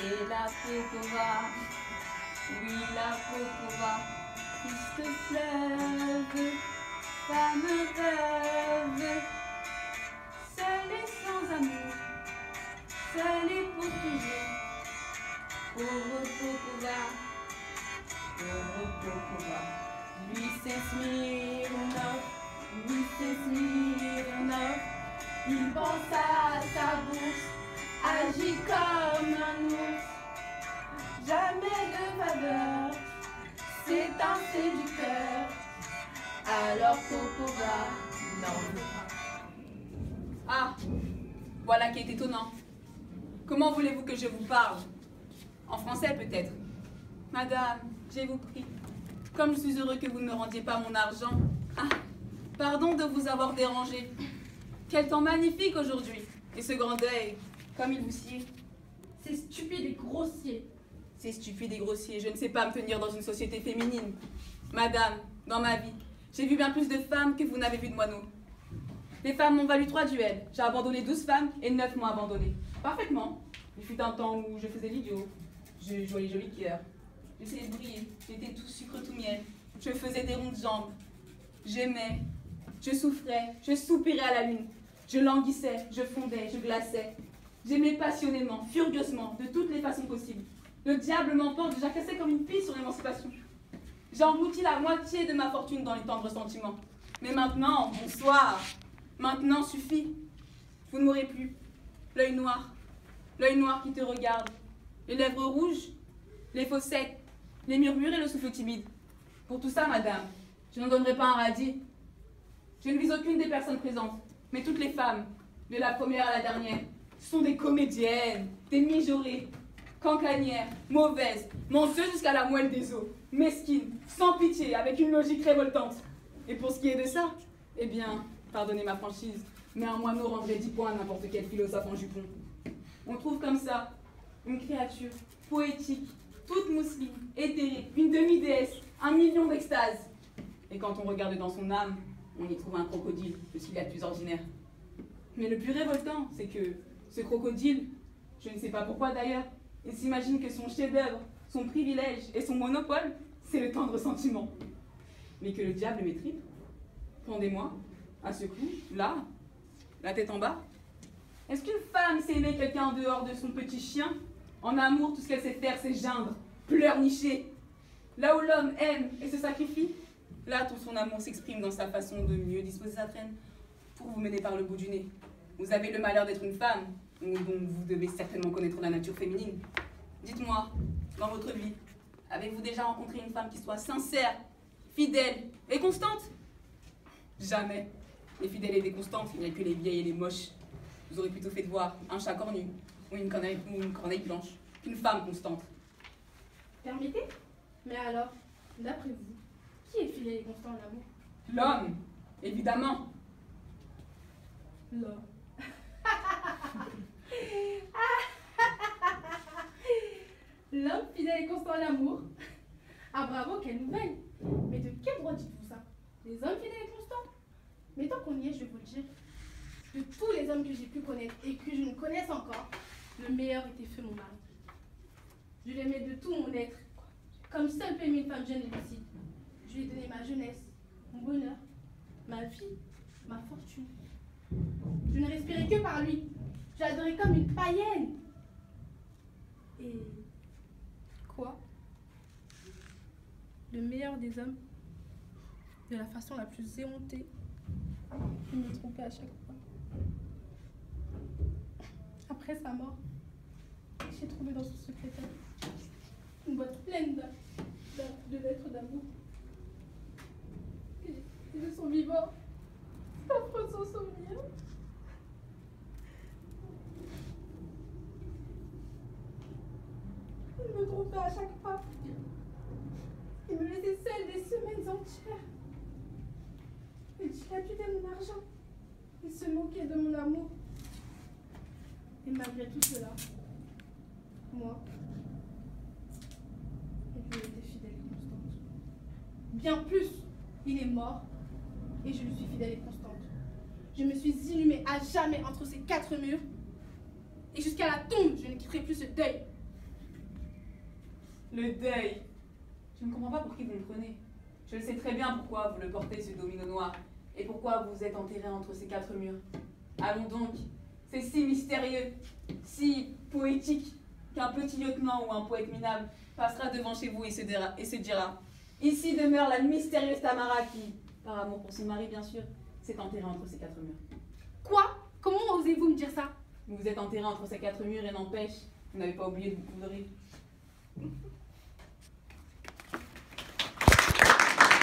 Et la Pokora, oui la Pokora, triste fleuve, femme rêve, seule et sans amour, seule et pour toujours. Pauvre Pokora, pauvre Pokora, lui c'est Smirnov, lui c'est Smirnov, il pense à sa bourse, agit comme un ours, jamais de faveur, c'est un séducteur, alors Pokora n'en veut pas. Ah, voilà qui est étonnant. Comment voulez-vous que je vous parle? En français peut-être. Madame, je vous prie, comme je suis heureux que vous ne me rendiez pas mon argent. Ah, pardon de vous avoir dérangé. Quel temps magnifique aujourd'hui. Et ce grand deuil, comme il vous sied. C'est stupide et grossier. C'est stupide et grossier. Je ne sais pas me tenir dans une société féminine. Madame, dans ma vie, j'ai vu bien plus de femmes que vous n'avez vu de moineaux. Les femmes m'ont valu 3 duels. J'ai abandonné 12 femmes et 9 m'ont abandonné. Parfaitement. Il fut un temps où je faisais l'idiot. Je jouais les jolis cœurs. J'essayais de briller. J'étais tout sucre, tout miel. Je faisais des rondes jambes. J'aimais. Je souffrais. Je soupirais à la lune. Je languissais. Je fondais. Je glaçais. J'aimais passionnément, furieusement, de toutes les façons possibles. Le diable m'emporte, je jacassais comme une fille sur l'émancipation. J'ai englouti la moitié de ma fortune dans les tendres sentiments. Mais maintenant, bonsoir. Maintenant suffit. Vous ne m'aurez plus. L'œil noir qui te regarde. Les lèvres rouges, les fossettes, les murmures et le souffle timide. Pour tout ça, madame, je n'en donnerai pas un radis. Je ne vise aucune des personnes présentes, mais toutes les femmes, de la première à la dernière, sont des comédiennes, des mijaurées, cancanières, mauvaises, menteuses jusqu'à la moelle des os, mesquines, sans pitié, avec une logique révoltante. Et pour ce qui est de ça, eh bien, pardonnez ma franchise, mais un moineau rendrait 10 points à n'importe quel philosophe en jupon. On trouve comme ça une créature poétique, toute mousseline, éthérée, une demi-déesse, 1 million d'extases. Et quand on regarde dans son âme, on y trouve un crocodile, de ce qu'il y a de plus ordinaire. Mais le plus révoltant, c'est que ce crocodile, je ne sais pas pourquoi d'ailleurs, il s'imagine que son chef-d'œuvre, son privilège et son monopole, c'est le tendre sentiment. Mais que le diable m'étripe. Pendez-moi, à ce coup, là, la tête en bas. Est-ce qu'une femme sait aimer quelqu'un en dehors de son petit chien? En amour, tout ce qu'elle sait faire, c'est geindre, pleurnicher. Là où l'homme aime et se sacrifie, là tout son amour s'exprime dans sa façon de mieux disposer sa traîne pour vous mener par le bout du nez. Vous avez le malheur d'être une femme, donc vous devez certainement connaître la nature féminine. Dites-moi, dans votre vie, avez-vous déjà rencontré une femme qui soit sincère, fidèle et constante? Jamais. Les fidèles et les constantes, il n'y a que les vieilles et les moches. Vous aurez plutôt fait de voir un chat cornu ou une corneille blanche qu'une femme constante. Permettez? Mais alors, d'après vous, qui est fidèle et constant en amour? L'homme, évidemment. L'homme. L'homme fidèle et constant en amour? Ah bravo, quelle nouvelle! Mais de quel droit dites-vous ça? Les hommes fidèles et constants? Mais tant qu'on y est, je vais vous le dire. De tous les hommes que j'ai pu connaître et que je ne connaisse encore, le meilleur était feu mon mari. Je l'aimais de tout mon être, comme seul peut aimer une femme jeune et lucide. Je lui ai donné ma jeunesse, mon bonheur, ma vie, ma fortune. Je ne respirais que par lui. Je l'adorais comme une païenne. Et quoi? Le meilleur des hommes, de la façon la plus éhontée, il me trompait à chaque fois. Après sa mort, j'ai trouvé dans son secrétaire une boîte pleine de lettres d'amour. Et de son vivant, c'est affreux son souvenir. Il me trompait à chaque fois. Il me laissait seule des semaines entières. Il dilapidait mon argent. Il se moquait de mon amour. Et malgré tout cela, moi, je lui ai été fidèle et constante. Bien plus, il est mort et je lui suis fidèle et constante. Je me suis inhumée à jamais entre ces 4 murs et jusqu'à la tombe, je ne quitterai plus ce deuil. Le deuil. Je ne comprends pas pour qui vous me prenez. Je le sais très bien pourquoi vous le portez, ce domino noir, et pourquoi vous êtes enterré entre ces quatre murs. Allons donc. C'est si mystérieux, si poétique, qu'un petit lieutenant ou un poète minable passera devant chez vous et se dira ici demeure la mystérieuse Tamara qui, par amour pour son mari bien sûr, s'est enterrée entre ces quatre murs. Quoi? Comment osez-vous me dire ça? Vous vous êtes enterré entre ces quatre murs et n'empêche, vous n'avez pas oublié de vous couvrir.